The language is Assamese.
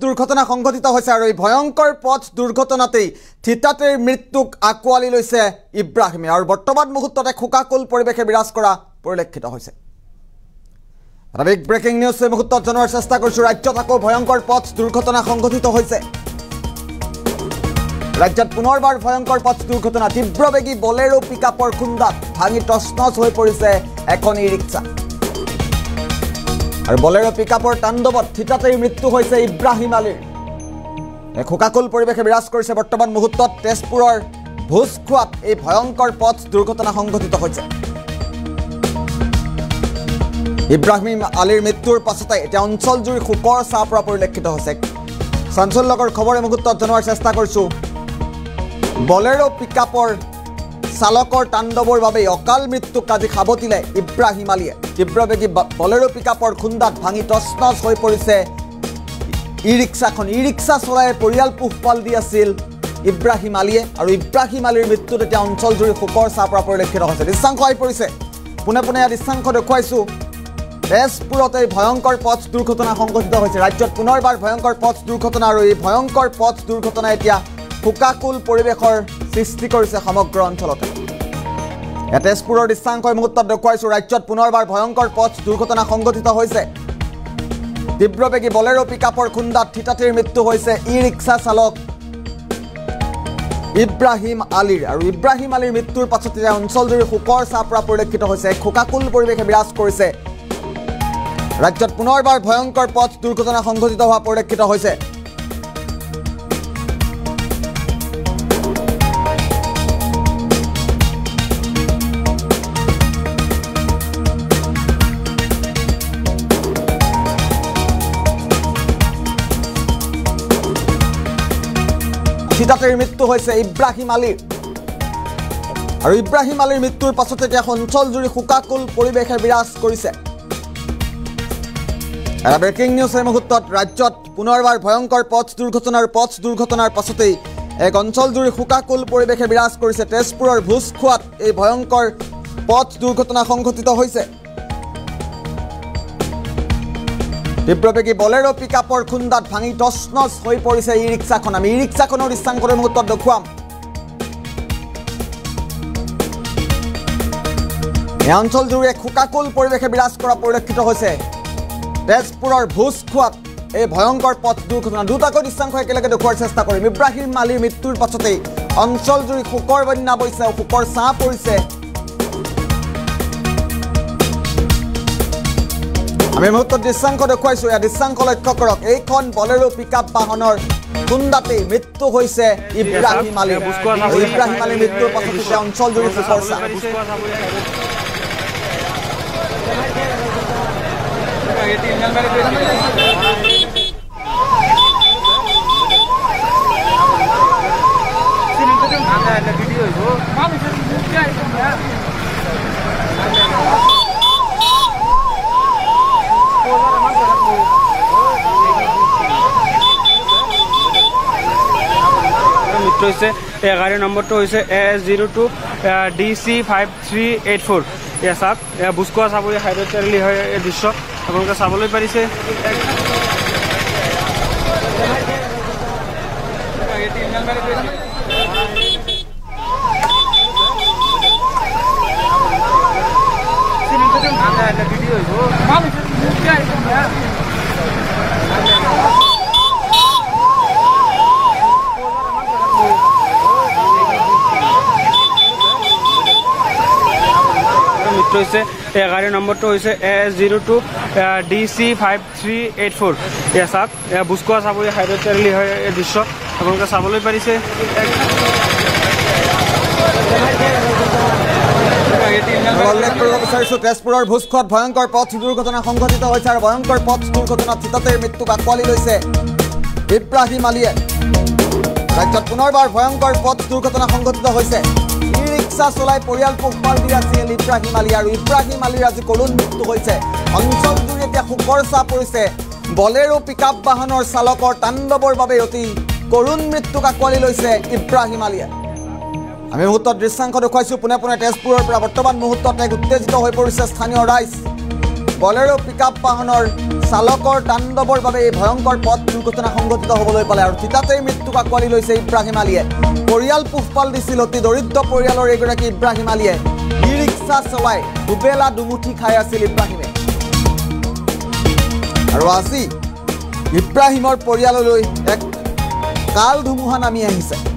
দুৰ্ঘটনা সংঘটিত হৈছে আৰু এই ভয়ংকৰ পথ দুৰ্ঘটনাতেই থিতাতেৰ মৃত্যুক আকোৱালি লৈছে ইব্ৰাহিমে আৰু বৰ্তমান মুহূৰ্ততে খোকাকুল পৰিৱেশে বিৰাজ কৰা পৰিলক্ষিত হৈছে। বিগ ব্ৰেকিং নিউজ এই মুহূৰ্তত জনোৱাৰ চেষ্টা কৰিছো। ৰাজ্যত আকৌ ভয়ংকৰ পথ দুৰ্ঘটনা সংঘটিত হৈছে। ৰাজ্যত পুনৰবাৰ ভয়ংকৰ পথ দুৰ্ঘটনা। তীব্ৰবেগী বলেৰো পিকআপৰ খুন্দাত ভাঙি তছনছ হৈ পৰিছে এখন ই ৰিক্সা আৰু বলেৰো পিকআপৰ তাণ্ডৱত থিতাতেই মৃত্যু হৈছে ইব্ৰাহিম আলীৰ। খোকাকুল পৰিৱেশে বিৰাজ কৰিছে বৰ্তমান মুহূৰ্তত। তেজপুৰৰ ভোজখোৱাত এই ভয়ংকৰ পথ দুৰ্ঘটনা সংঘটিত হৈছে। ইব্ৰাহিম আলীৰ মৃত্যুৰ পাছতে এতিয়া অঞ্চলজুৰি শোকৰ ছাঁ পৰা পৰিলক্ষিত হৈছে। চাঞ্চল্যকৰ খবৰ এই মুহূৰ্তত জনোৱাৰ চেষ্টা কৰিছোঁ। বলেৰো পিকআপৰ চালকৰ তাণ্ডৱৰ বাবে অকাল মৃত্যুক আজি সাবটিলে ইব্ৰাহিম আলীয়ে। তীব্ৰবেগী বলেৰো পিকআপৰ খুন্দাত ভাঙি তছনছ হৈ পৰিছে ই ৰিক্সাখন। ই ৰিক্সা চলাই পৰিয়াল পোহপাল দি আছিল ইব্ৰাহিম আলীয়ে আৰু ইব্ৰাহিম আলীৰ মৃত্যুত এতিয়া অঞ্চলজুৰি শোকৰ ছাঁ পৰা পৰিলক্ষিত হৈছে। দৃশ্যাংশ আহি পৰিছে। পোনে পোনে ইয়াৰ দৃশ্যাংশ দেখুৱাইছোঁ। তেজপুৰত এই ভয়ংকৰ পথ দুৰ্ঘটনা সংঘটিত হৈছে। ৰাজ্যত পুনৰবাৰ ভয়ংকৰ পথ দুৰ্ঘটনা আৰু এই ভয়ংকৰ পথ দুৰ্ঘটনাই এতিয়া খোকাকুল পৰিৱেশৰ সৃষ্টি কৰিছে সমগ্ৰ অঞ্চলতে। তেজপুৰৰ দৃশ্যাংশ মুহূৰ্তত দেখুৱাইছোঁ। ৰাজ্যত পুনৰবাৰ ভয়ংকৰ পথ দুৰ্ঘটনা সংঘটিত হৈছে। তীব্ৰবেগী বলেৰো পিকআপৰ খুন্দাত থিতাতেৰ মৃত্যু হৈছে ই ৰিক্সা চালক ইব্ৰাহিম আলীৰ আৰু ইব্ৰাহিম আলীৰ মৃত্যুৰ পাছতে অঞ্চলজুৰি শোকৰ ছাঁ পৰা পৰিলক্ষিত হৈছে। খোকাকুল পৰিৱেশে বিৰাজ কৰিছে। ৰাজ্যত পুনৰবাৰ ভয়ংকৰ পথ দুৰ্ঘটনা সংঘটিত হোৱা পৰিলক্ষিত হৈছে। থিতাতেৰ মৃত্যু হৈছে ইব্ৰাহিম আলীৰ আৰু ইব্ৰাহিম আলীৰ মৃত্যুৰ পাছতে এতিয়া অঞ্চলজুৰি শোকাকুল পৰিৱেশে বিৰাজ কৰিছে। এটা ব্ৰেকিং নিউজ এই মুহূৰ্তত। ৰাজ্যত পুনৰবাৰ ভয়ংকৰ পথ দুৰ্ঘটনাৰ পাছতেই এক অঞ্চলজুৰি শোকাকুল পৰিৱেশে বিৰাজ কৰিছে। তেজপুৰৰ ভোজখোৱাত এই ভয়ংকৰ পথ দুৰ্ঘটনা সংঘটিত হৈছে। তীব্ৰবেগী বলেৰো পিকআপৰ খুন্দাত ভাঙি তছনছ হৈ পৰিছে ই ৰিক্সাখন। আমি ই ৰিক্সাখনৰ দৃশ্যাংশৰ মুহূৰ্তত দেখুৱাম। এই অঞ্চলজুৰি খোকাকুল পৰিৱেশে বিৰাজ কৰা পৰিলক্ষিত হৈছে। তেজপুৰৰ ভোজখোৱাত এই ভয়ংকৰ পথ দুৰ্ঘটনা। দুটাকৈ দৃশ্যাংশ একেলগে দেখুওৱাৰ চেষ্টা কৰিম। ইব্ৰাহিম আলীৰ মৃত্যুৰ পাছতেই অঞ্চলজুৰি শোকৰ বন্যা বৈছে, শোকৰ ছাঁ পৰিছে। আমি মুহূৰ্তত দৃশ্যাংশ দেখুৱাইছোঁ। ইয়াৰ দৃশ্যাংশ লক্ষ্য কৰক। এইখন বলেৰো পিকআপ বাহনৰ খুন্দাতেই মৃত্যু হৈছে ইব্ৰাহিম আলীৰ। ইব্ৰাহিম আলীৰ মৃত্যুৰ পাছতে অঞ্চলজুৰি শোকৰ ছাঁ। গাড়ীৰ নম্বৰটো হৈছে A02 DC5384। এয়া চাওক, এয়া বুজখোৱা চাবৰি হাইৱে চাৰিআলি হয়। এই দৃশ্য আপোনালোকে চাবলৈ পাৰিছে। গাড়ীৰ নম্বৰটো হৈছে A02 DC5384। এয়া চাওক, এয়া বুজখোৱা চাবৰি হাইৱে চাৰিআলি হয়। এই দৃশ্য আপোনালোকে চাবলৈ পাৰিছে। উল্লেখ কৰিব বিচাৰিছোঁ, তেজপুৰৰ ভোজখোৱাত ভয়ংকৰ পথ দুৰ্ঘটনা সংঘটিত হৈছে আৰু ভয়ংকৰ পথ দুৰ্ঘটনাত থিতাতেৰ মৃত্যুক আকোৱালি লৈছে ইব্ৰাহিম আলীয়ে। ৰাজ্যত পুনৰবাৰ ভয়ংকৰ পথ দুৰ্ঘটনা সংঘটিত হৈছে। ই ৰিক্সা চলাই পৰিয়াল পোহপাল দি আছিল ইব্ৰাহিম আলী আৰু ইব্ৰাহিম আলীৰ আজি কৰুণ মৃত্যু হৈছে। অঞ্চলজুৰি এতিয়া শোকৰ ছাঁ পৰিছে। বলেৰো পিকআপ বাহনৰ চালকৰ তাণ্ডৱৰ বাবে অতি কৰুণ মৃত্যুক আকোৱালি লৈছে ইব্ৰাহিম আলীয়ে। আমি মুহূৰ্তত দৃশ্যাংশ দেখুৱাইছোঁ। পোনে পোনে তেজপুৰৰ পৰা বৰ্তমান মুহূৰ্তত এক উত্তেজিত হৈ পৰিছে স্থানীয় ৰাইজ। বলেৰো পিকআপ বাহনৰ চালকৰ তাণ্ডৱৰ বাবে এই ভয়ংকৰ পথ দুৰ্ঘটনা সংঘটিত হ'বলৈ পালে আৰু থিতাতেই মৃত্যুক আঁকোৱালি লৈছে ইব্ৰাহিম আলীয়ে পৰিয়াল পোহপাল দিছিল অতি দৰিদ্ৰ পৰিয়ালৰ এগৰাকী ইব্ৰাহিম আলীয়ে ই ৰিক্সা চলাই দুবেলা দুমুঠি খাই আছিল ইব্ৰাহিমে আৰু আজি ইব্ৰাহিমৰ পৰিয়াললৈ এক কাল ধুমুহা নামি আহিছে